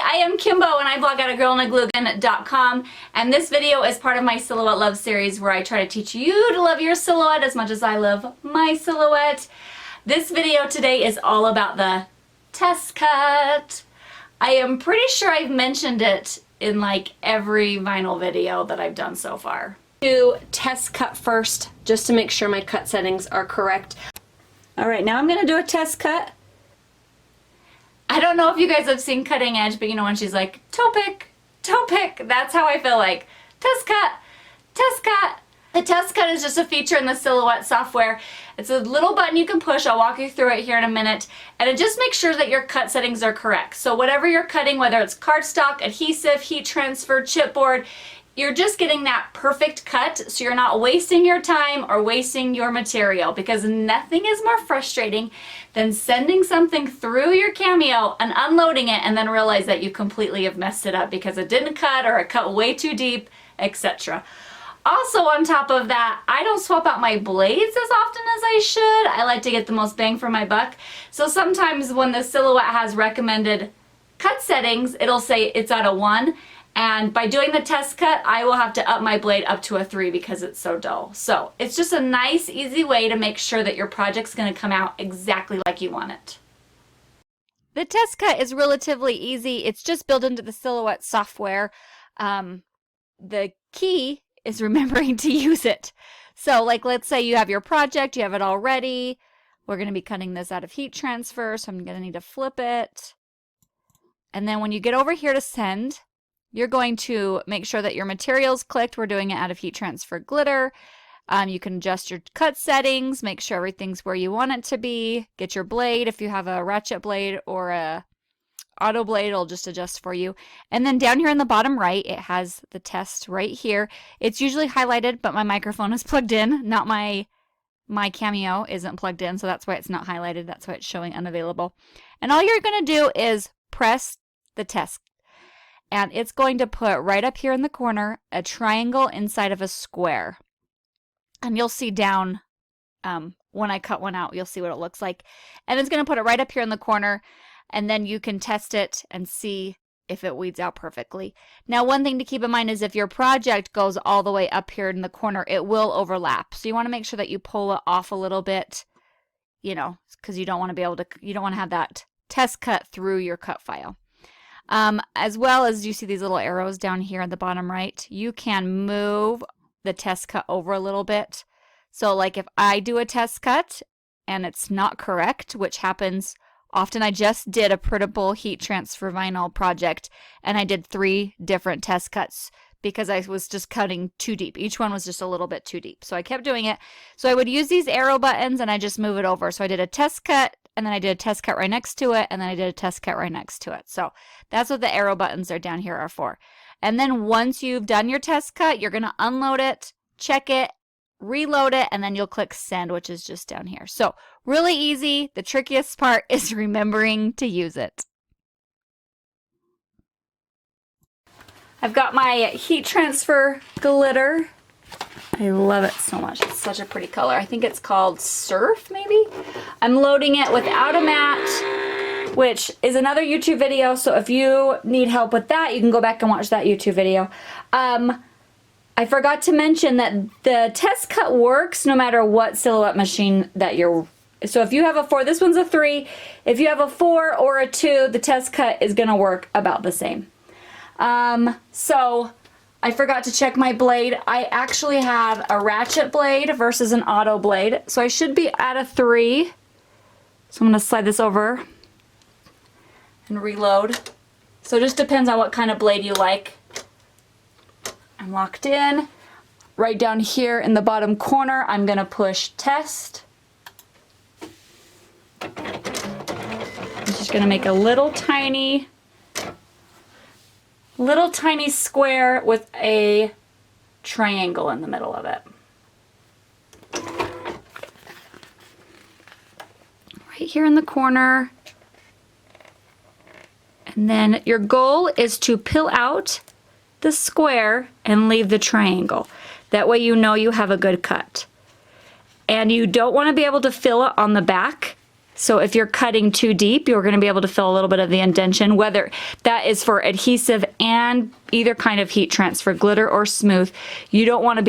I am Kimbo and I blog at agirlinagluggen.com, and this video is part of my Silhouette Love series where I try to teach you to love your silhouette as much as I love my silhouette. This video today is all about the test cut. I am pretty sure I've mentioned it in like every vinyl video that I've done so far. Do test cut first just to make sure my cut settings are correct. Alright, now I'm going to do a test cut. I don't know if you guys have seen Cutting Edge, but you know when she's like, toe pick, that's how I feel like. Test cut, test cut. The test cut is just a feature in the Silhouette software. It's a little button you can push. I'll walk you through it here in a minute. And it just makes sure that your cut settings are correct. So whatever you're cutting, whether it's cardstock, adhesive, heat transfer, chipboard, you're just getting that perfect cut, so you're not wasting your time or wasting your material, because nothing is more frustrating than sending something through your Cameo and unloading it and then realize that you completely have messed it up because it didn't cut or it cut way too deep, etc. Also, on top of that, I don't swap out my blades as often as I should. I like to get the most bang for my buck. So sometimes when the Silhouette has recommended cut settings, it'll say it's at a 1. And by doing the test cut, I will have to up my blade up to a 3 because it's so dull. So it's just a nice, easy way to make sure that your project's going to come out exactly like you want it. The test cut is relatively easy. It's just built into the Silhouette software. The key is remembering to use it. So like, let's say you have your project, you have it all ready. We're going to be cutting this out of heat transfer, so I'm going to need to flip it. And then when you get over here to send, you're going to make sure that your material's clicked. We're doing it out of heat transfer glitter. You can adjust your cut settings, make sure everything's where you want it to be. Get your blade. If you have a ratchet blade or a auto blade, it'll just adjust for you. And then down here in the bottom right, it has the test right here. It's usually highlighted, but my microphone is plugged in, not my Cameo isn't plugged in, so that's why it's not highlighted. That's why it's showing unavailable. And all you're going to do is press the test. And it's going to put right up here in the corner a triangle inside of a square. And you'll see down when I cut one out, you'll see what it looks like. And it's going to put it right up here in the corner, and then you can test it and see if it weeds out perfectly. Now, one thing to keep in mind is if your project goes all the way up here in the corner, it will overlap. So you want to make sure that you pull it off a little bit, you know, because you don't want to have that test cut through your cut file. As well as you see these little arrows down here at the bottom right, you can move the test cut over a little bit. So like if I do a test cut and it's not correct, which happens often, I just did a printable heat transfer vinyl project and I did 3 different test cuts because I was just cutting too deep. Each one was just a little bit too deep. So I kept doing it. So I would use these arrow buttons and I just move it over. So I did a test cut, and then I did a test cut right next to it, and then I did a test cut right next to it. So that's what the arrow buttons are down here are for. And then once you've done your test cut, you're going to unload it, check it, reload it, and then you'll click send, which is just down here. So really easy. The trickiest part is remembering to use it. I've got my heat transfer glitter. I love it so much. It's such a pretty color. I think it's called Surf, maybe? I'm loading it without a mat, which is another YouTube video. So if you need help with that, you can go back and watch that YouTube video. I forgot to mention that the test cut works no matter what Silhouette machine that you're... So if you have a 4, this one's a 3. If you have a 4 or a 2, the test cut is going to work about the same. So I forgot to check my blade. I actually have a ratchet blade versus an auto blade. So I should be at a 3. So I'm going to slide this over and reload. So it just depends on what kind of blade you like. I'm locked in. Right down here in the bottom corner, I'm going to push test. I'm just going to make a little tiny square with a triangle in the middle of it. Right here in the corner. And then your goal is to peel out the square and leave the triangle. That way you know you have a good cut. And you don't want to be able to fill it on the back So if you're cutting too deep, you're going to be able to feel a little bit of the indentation, whether that is for adhesive and either kind of heat transfer, glitter or smooth. You don't want it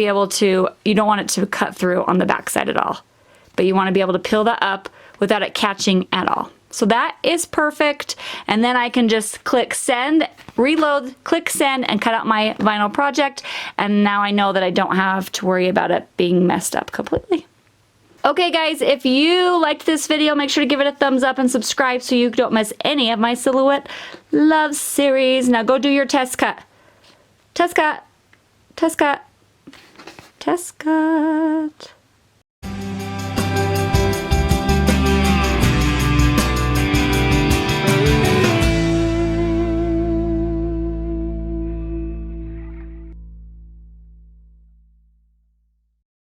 to cut through on the backside at all. But you want to be able to peel that up without it catching at all. So that is perfect. And then I can just click send, reload, click send, and cut out my vinyl project. And now I know that I don't have to worry about it being messed up completely. Okay guys, if you liked this video, make sure to give it a thumbs up and subscribe so you don't miss any of my Silhouette Love series. Now go do your test cut. Test cut. Test cut. Test cut.